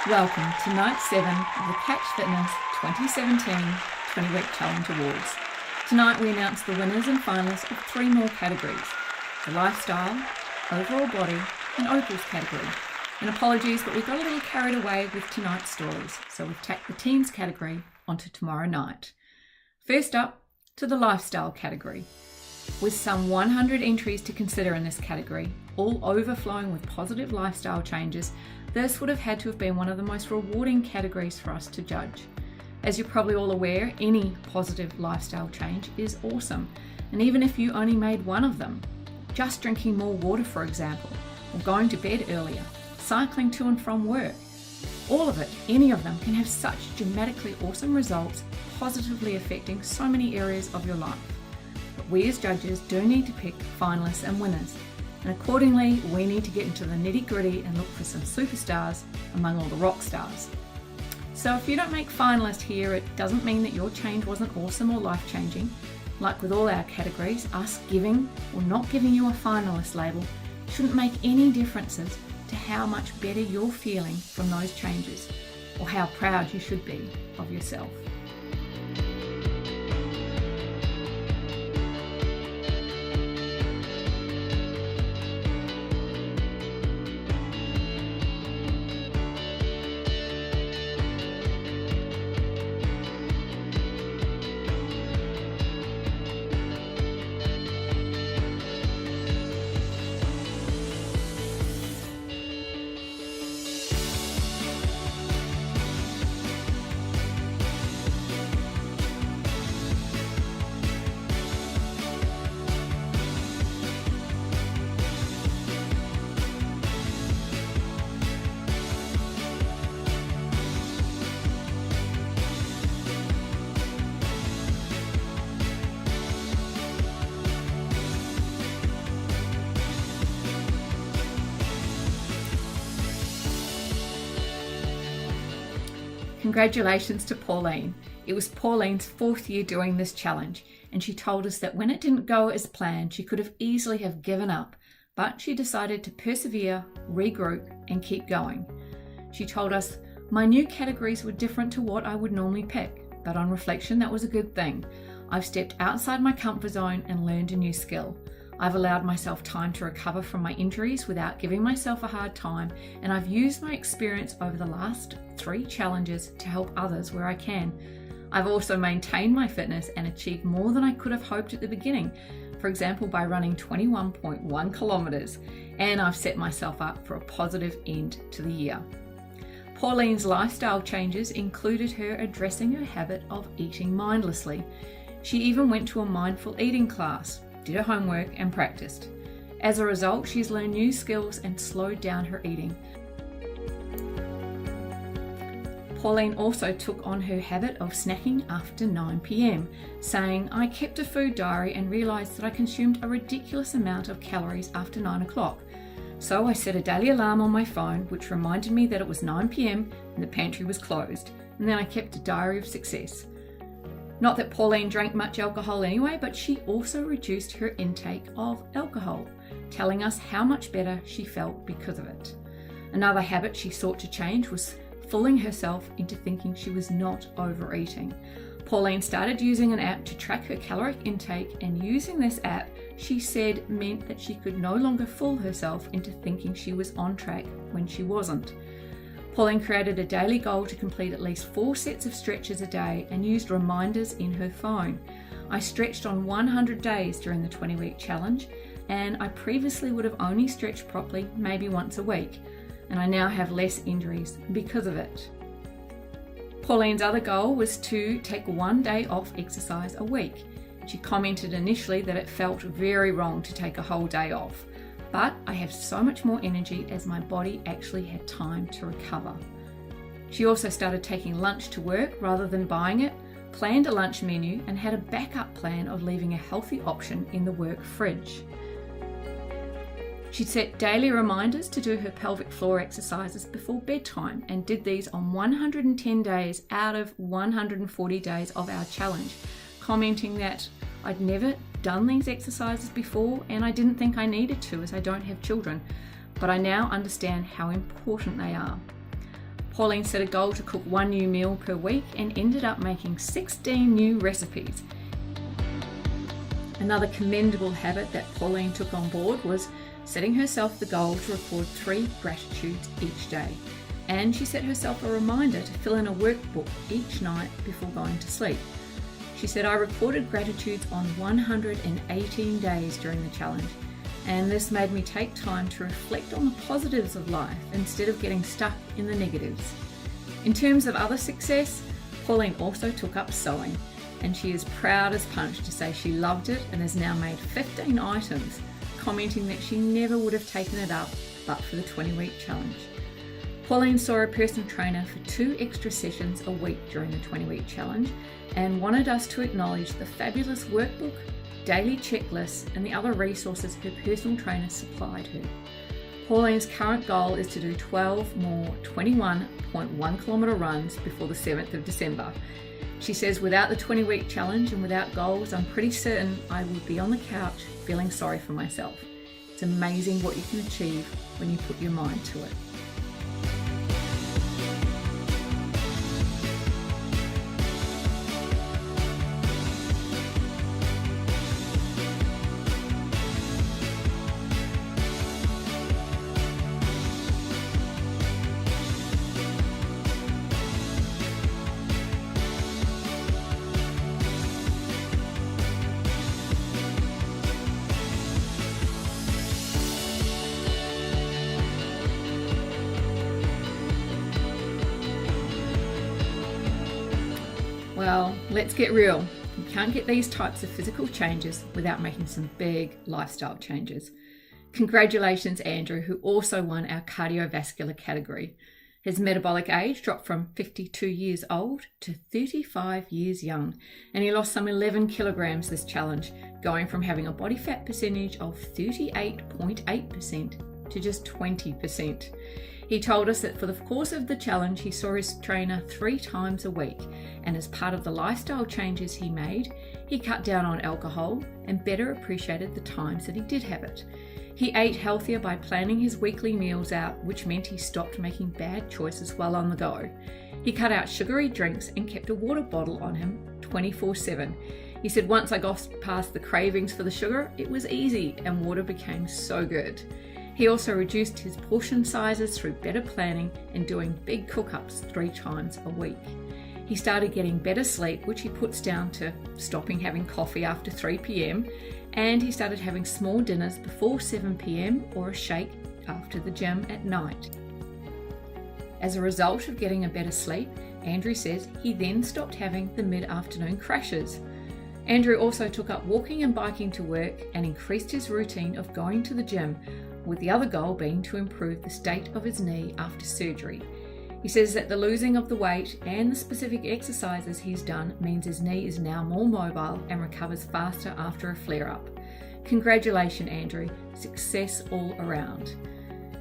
Welcome to Night 7 of the Catch Fitness 2017 20-Week Challenge Awards. Tonight we announce the winners and finalists of 3 more categories: the Lifestyle, Overall Body and OPALs category. And apologies, but we got a little carried away with tonight's stories, so we've tacked the Teens category onto tomorrow night. First up, to the Lifestyle category. With some 100 entries to consider in this category, all overflowing with positive lifestyle changes, this would have had to have been one of the most rewarding categories for us to judge. As you're probably all aware, any positive lifestyle change is awesome, and even if you only made one of them, just drinking more water for example, or going to bed earlier, cycling to and from work, all of it, any of them can have such dramatically awesome results, positively affecting so many areas of your life. But we as judges do need to pick finalists and winners, and accordingly we need to get into the nitty-gritty and look for some superstars among all the rock stars. So if you don't make finalist here, it doesn't mean that your change wasn't awesome or life-changing. Like with all our categories, us giving or not giving you a finalist label shouldn't make any differences to how much better you're feeling from those changes, or how proud you should be of yourself. Congratulations to Pauline. It was Pauline's 4th year doing this challenge, and she told us that when it didn't go as planned, she could have easily have given up, but she decided to persevere, regroup, and keep going. She told us, "My new categories were different to what I would normally pick, but on reflection, that was a good thing. I've stepped outside my comfort zone and learned a new skill. I've allowed myself time to recover from my injuries without giving myself a hard time, and I've used my experience over the last 3 challenges to help others where I can. I've also maintained my fitness and achieved more than I could have hoped at the beginning, for example by running 21.1 kilometers, and I've set myself up for a positive end to the year." Pauline's lifestyle changes included her addressing her habit of eating mindlessly. She even went to a mindful eating class, did her homework and practiced. As a result, she's learned new skills and slowed down her eating. Pauline also took on her habit of snacking after 9 p.m, saying, "I kept a food diary and realised that I consumed a ridiculous amount of calories after 9 o'clock. So I set a daily alarm on my phone which reminded me that it was 9 p.m. and the pantry was closed, and then I kept a diary of success." Not that Pauline drank much alcohol anyway, but she also reduced her intake of alcohol, telling us how much better she felt because of it. Another habit she sought to change was fooling herself into thinking she was not overeating. Pauline started using an app to track her caloric intake, and using this app, she said, meant that she could no longer fool herself into thinking she was on track when she wasn't. Pauline created a daily goal to complete at least 4 sets of stretches a day and used reminders in her phone. "I stretched on 100 days during the 20-week challenge, and I previously would have only stretched properly maybe once a week, and I now have less injuries because of it." Pauline's other goal was to take 1 day off exercise a week. She commented initially that it felt very wrong to take a whole day off, but "I have so much more energy as my body actually had time to recover." She also started taking lunch to work rather than buying it, planned a lunch menu, and had a backup plan of leaving a healthy option in the work fridge. She set daily reminders to do her pelvic floor exercises before bedtime and did these on 110 days out of 140 days of our challenge, commenting that, "I'd never done these exercises before and I didn't think I needed to as I don't have children, but I now understand how important they are." Pauline set a goal to cook 1 new meal per week and ended up making 16 new recipes. Another commendable habit that Pauline took on board was setting herself the goal to record 3 gratitudes each day. And she set herself a reminder to fill in a workbook each night before going to sleep. She said, "I recorded gratitudes on 118 days during the challenge, and this made me take time to reflect on the positives of life instead of getting stuck in the negatives." In terms of other success, Pauline also took up sewing, and she is proud as punch to say she loved it and has now made 15 items, commenting that she never would have taken it up but for the 20-week challenge. Pauline saw a personal trainer for 2 extra sessions a week during the 20-week challenge and wanted us to acknowledge the fabulous workbook, daily checklists and the other resources her personal trainer supplied her. Pauline's current goal is to do 12 more 21.1 kilometre runs before the 7th of December. She says, "Without the 20-week challenge and without goals, I'm pretty certain I would be on the couch feeling sorry for myself." It's amazing what you can achieve when you put your mind to it. Well, let's get real. You can't get these types of physical changes without making some big lifestyle changes. Congratulations, Andrew, who also won our cardiovascular category. His metabolic age dropped from 52 years old to 35 years young, and he lost some 11 kilograms this challenge, going from having a body fat percentage of 38.8% to just 20%. He told us that for the course of the challenge, he saw his trainer 3 times a week, and as part of the lifestyle changes he made, he cut down on alcohol and better appreciated the times that he did have it. He ate healthier by planning his weekly meals out, which meant he stopped making bad choices while on the go. He cut out sugary drinks and kept a water bottle on him 24/7. He said, "Once I got past the cravings for the sugar, it was easy and water became so good." He also reduced his portion sizes through better planning and doing big cook-ups 3 times a week. He started getting better sleep, which he puts down to stopping having coffee after 3 p.m, and he started having small dinners before 7 p.m or a shake after the gym at night. As a result of getting a better sleep, Andrew says he then stopped having the mid-afternoon crashes. Andrew also took up walking and biking to work and increased his routine of going to the gym, with the other goal being to improve the state of his knee after surgery. He says that the losing of the weight and the specific exercises he's done means his knee is now more mobile and recovers faster after a flare-up. Congratulations, Andrew. Success all around.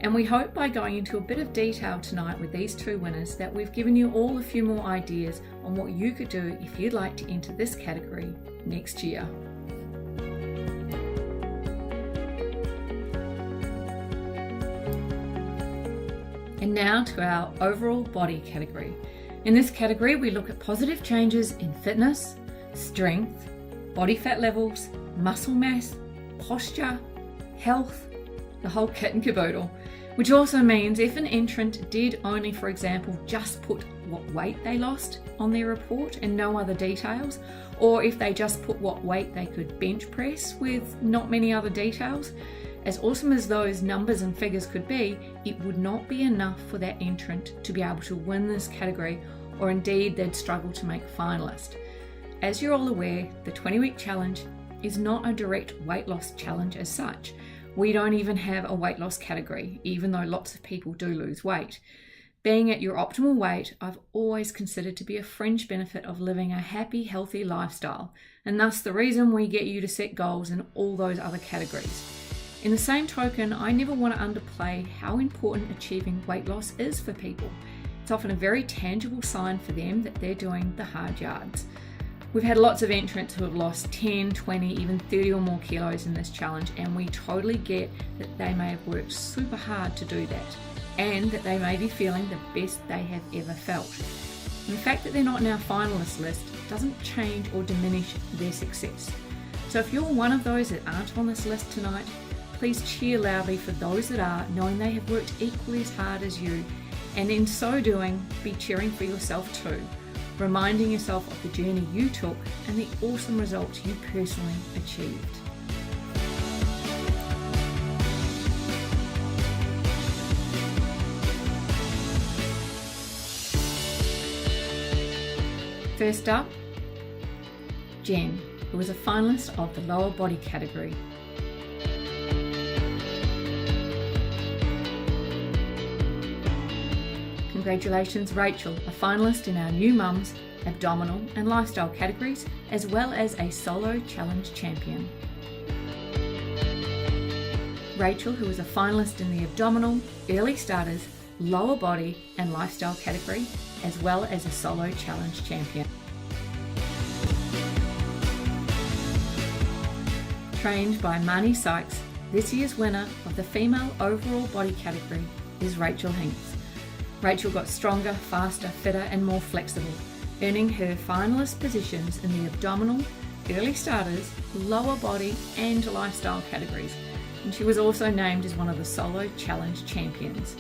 And we hope by going into a bit of detail tonight with these 2 winners that we've given you all a few more ideas on what you could do if you'd like to enter this category next year. And now to our overall body category. In this category, we look at positive changes in fitness, strength, body fat levels, muscle mass, posture, health, the whole kit and caboodle, which also means if an entrant did only, for example, just put what weight they lost on their report and no other details, or if they just put what weight they could bench press with not many other details, as awesome as those numbers and figures could be, it would not be enough for that entrant to be able to win this category, or indeed they'd struggle to make a finalist. As you're all aware, the 20-week challenge is not a direct weight loss challenge as such. We don't even have a weight loss category, even though lots of people do lose weight. Being at your optimal weight, I've always considered to be a fringe benefit of living a happy, healthy lifestyle, and thus the reason we get you to set goals in all those other categories. In the same token, I never want to underplay how important achieving weight loss is for people. It's often a very tangible sign for them that they're doing the hard yards. We've had lots of entrants who have lost 10, 20, even 30 or more kilos in this challenge, and we totally get that they may have worked super hard to do that. and that they may be feeling the best they have ever felt. And the fact that they're not in our finalist list doesn't change or diminish their success. So if you're one of those that aren't on this list tonight, please cheer loudly for those that are, knowing they have worked equally as hard as you, and in so doing, be cheering for yourself too, reminding yourself of the journey you took and the awesome results you personally achieved. First up, Jen, who was a finalist of the lower body category. Congratulations, Rachel, a finalist in our New Mums, Abdominal and Lifestyle categories, as well as a Solo Challenge champion. Rachel, who was a finalist in the Abdominal, Early Starters, Lower Body and Lifestyle category, as well as a Solo Challenge champion. Trained by Marnie Sykes, this year's winner of the Female Overall Body category is Rachel Hinks. Rachel got stronger, faster, fitter and more flexible, earning her finalist positions in the Abdominal, Early Starters, Lower Body and Lifestyle categories, and she was also named as one of the Solo Challenge champions.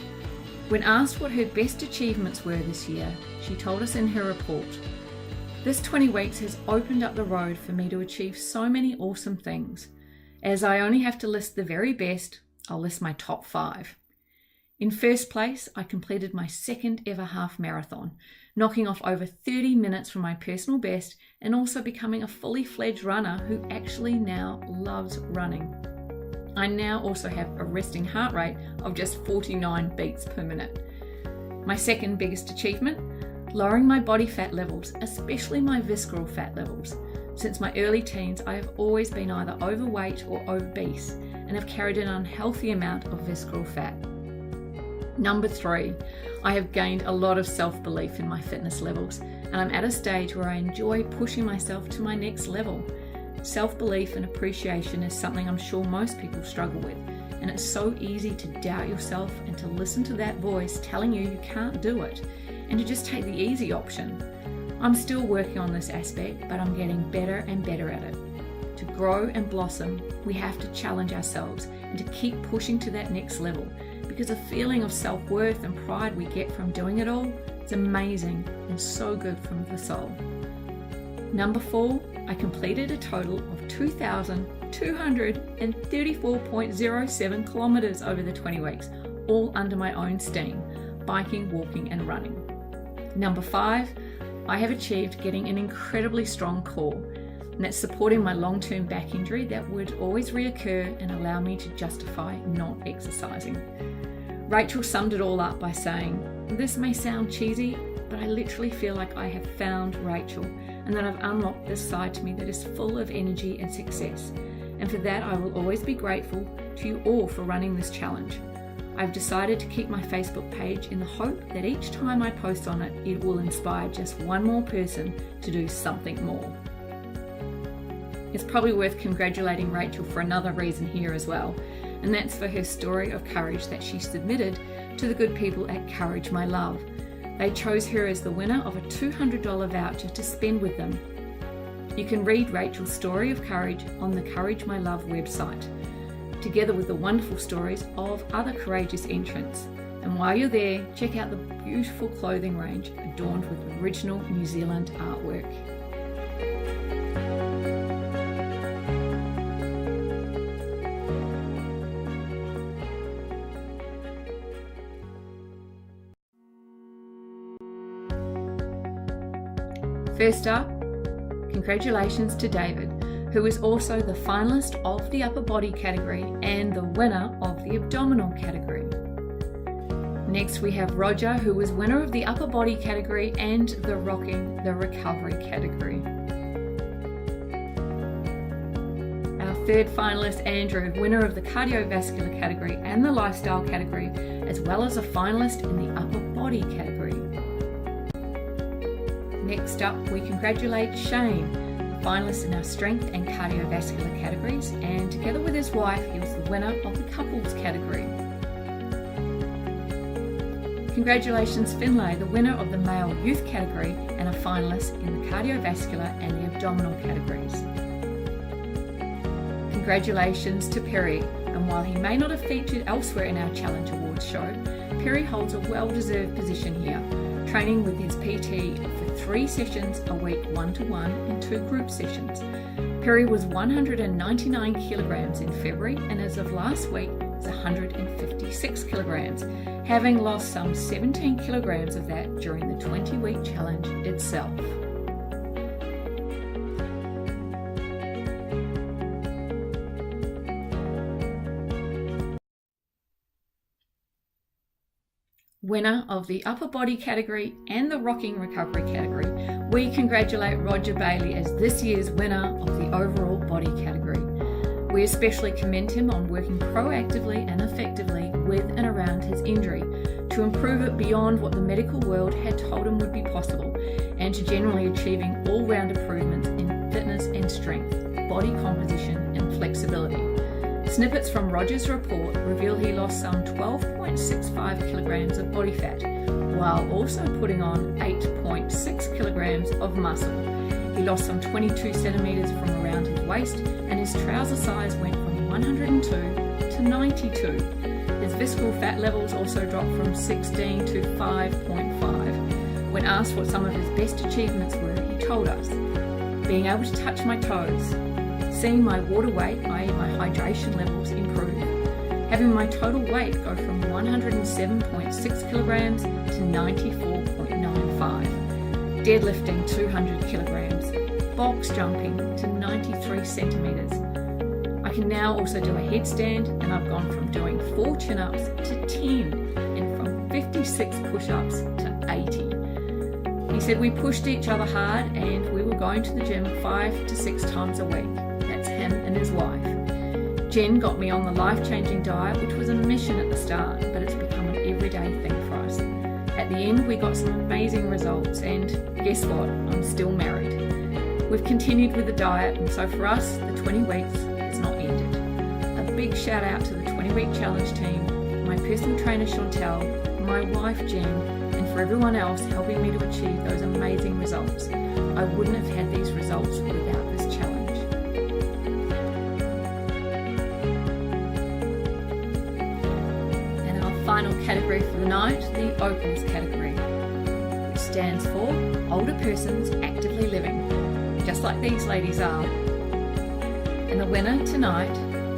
When asked what her best achievements were this year, she told us in her report, "This 20 weeks has opened up the road for me to achieve so many awesome things. As I only have to list the very best, I'll list my top 5. In first place, I completed my second ever half marathon, knocking off over 30 minutes from my personal best and also becoming a fully fledged runner who actually now loves running. I now also have a resting heart rate of just 49 beats per minute. My second biggest achievement, lowering my body fat levels, especially my visceral fat levels. Since my early teens, I have always been either overweight or obese and have carried an unhealthy amount of visceral fat. Number 3, I have gained a lot of self-belief in my fitness levels, and I'm at a stage where I enjoy pushing myself to my next level. Self-belief and appreciation is something I'm sure most people struggle with, and it's so easy to doubt yourself and to listen to that voice telling you you can't do it, and to just take the easy option. I'm still working on this aspect, but I'm getting better and better at it. To grow and blossom, we have to challenge ourselves and to keep pushing to that next level, because the feeling of self-worth and pride we get from doing it all is amazing and so good from the soul. Number 4, I completed a total of 2,234.07 kilometers over the 20 weeks, all under my own steam, biking, walking and running. Number 5, I have achieved getting an incredibly strong core, and that's supporting my long-term back injury that would always reoccur and allow me to justify not exercising. Rachel summed it all up by saying, "This may sound cheesy, but I literally feel like I have found Rachel and that I've unlocked this side to me that is full of energy and success. And for that, I will always be grateful to you all for running this challenge. I've decided to keep my Facebook page in the hope that each time I post on it, it will inspire just one more person to do something more." It's probably worth congratulating Rachel for another reason here as well, and that's for her story of courage that she submitted to the good people at Courage My Love. They chose her as the winner of a $200 voucher to spend with them. You can read Rachel's story of courage on the Courage My Love website, together with the wonderful stories of other courageous entrants. And while you're there, check out the beautiful clothing range adorned with original New Zealand artwork. First up, congratulations to David, who is also the finalist of the upper body category and the winner of the abdominal category. Next we have Roger, who was winner of the upper body category and the rocking the recovery category. Our third finalist, Andrew, winner of the cardiovascular category and the lifestyle category, as well as a finalist in the upper body category. Next up, we congratulate Shane, finalist in our strength and cardiovascular categories, and together with his wife, he was the winner of the couples category. Congratulations Finlay, the winner of the male youth category and a finalist in the cardiovascular and the abdominal categories. Congratulations to Perry, and while he may not have featured elsewhere in our Challenge Awards show, Perry holds a well-deserved position here, training with his PT for 3 sessions a week, 1-to-1 and 2 group sessions. Perry was 199 kilograms in February and as of last week is 156 kilograms, having lost some 17 kilograms of that during the 20-week challenge itself. Winner of the upper body category and the rocking recovery category, we congratulate Roger Bailey as this year's winner of the overall body category. We especially commend him on working proactively and effectively with and around his injury to improve it beyond what the medical world had told him would be possible, and to generally achieving all-round improvements in fitness and strength, body composition and flexibility. Snippets from Roger's report reveal he lost some 12.65 kilograms of body fat, while also putting on 8.6 kilograms of muscle. He lost some 22 centimetres from around his waist, and his trouser size went from 102 to 92. His visceral fat levels also dropped from 16 to 5.5. When asked what some of his best achievements were, he told us, being able to touch my toes, seeing my water weight, i.e. my hydration levels, improve, having my total weight go from 107.6 kilograms to 94.95, deadlifting 200 kilograms, box jumping to 93 centimetres. I can now also do a headstand, and I've gone from doing 4 chin-ups to 10 and from 56 push-ups to 80. He said we pushed each other hard and we were going to the gym 5 to 6 times a week. That's him and his wife. Jen got me on the life-changing diet, which was a mission at the start, but it's become an everyday thing for us. At the end, we got some amazing results, and guess what? I'm still married. We've continued with the diet, and so for us, the 20 weeks has not ended. A big shout out to the 20-week challenge team, my personal trainer Chantel, my wife Jen, and for everyone else helping me to achieve those amazing results. I wouldn't have had these results without this challenge. And our final category for the night, the OPALs category, which stands for Older Persons Actively Living, just like these ladies are. And the winner tonight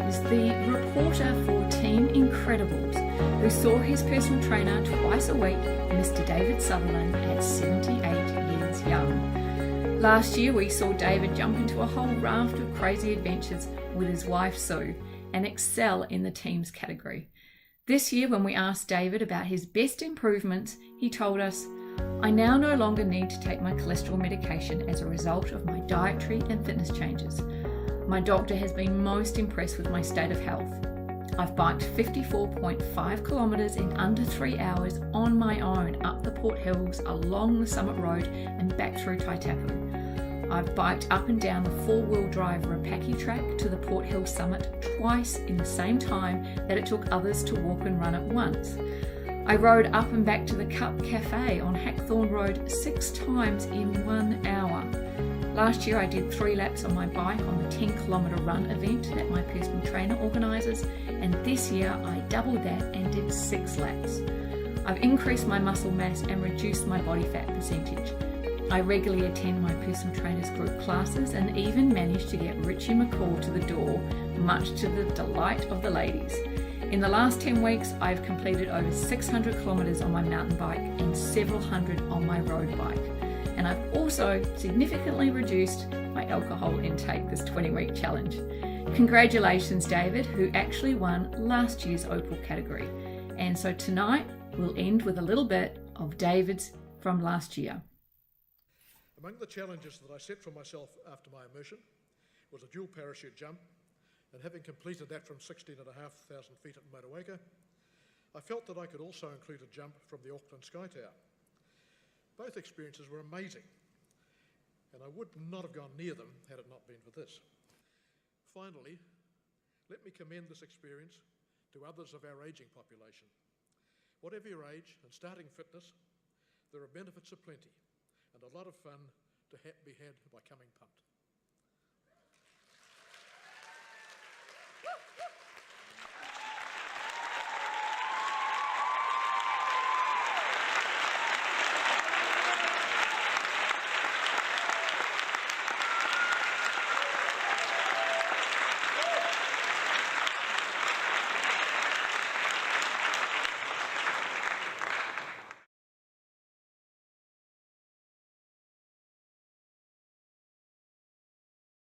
is the reporter for Team Incredibles, who saw his personal trainer twice a week, Mr. David Sutherland, at 78 years young. Last year we saw David jump into a whole raft of crazy adventures with his wife Sue and excel in the teams category. This year, when we asked David about his best improvements, he told us, "I now no longer need to take my cholesterol medication as a result of my dietary and fitness changes. My doctor has been most impressed with my state of health. I've biked 54.5 kilometres in under 3 hours on my own up the Port Hills, along the Summit Road and back through Taitapu. I've biked up and down the 4-wheel drive Rapaki track to the Port Hill summit twice in the same time that it took others to walk and run at once. I rode up and back to the Cup Cafe on Hackthorn Road 6 times in 1 hour. Last year I did 3 laps on my bike on the 10-kilometre run event that my personal trainer organises, and this year I doubled that and did 6 laps. I've increased my muscle mass and reduced my body fat percentage. I regularly attend my personal trainer's group classes and even managed to get Richie McCall to the door, much to the delight of the ladies. In the last 10 weeks, I've completed over 600 kilometres on my mountain bike and several hundred on my road bike. And I've also significantly reduced my alcohol intake this 20-week challenge. Congratulations, David, who actually won last year's OPAL category. And so tonight, we'll end with a little bit of David's from last year. Among the challenges that I set for myself after my immersion was a dual parachute jump, and having completed that from 16,500 feet at Motueka, I felt that I could also include a jump from the Auckland Sky Tower. Both experiences were amazing, and I would not have gone near them had it not been for this. Finally, let me commend this experience to others of our ageing population. Whatever your age and starting fitness, there are benefits aplenty and a lot of fun to be had by coming pumped.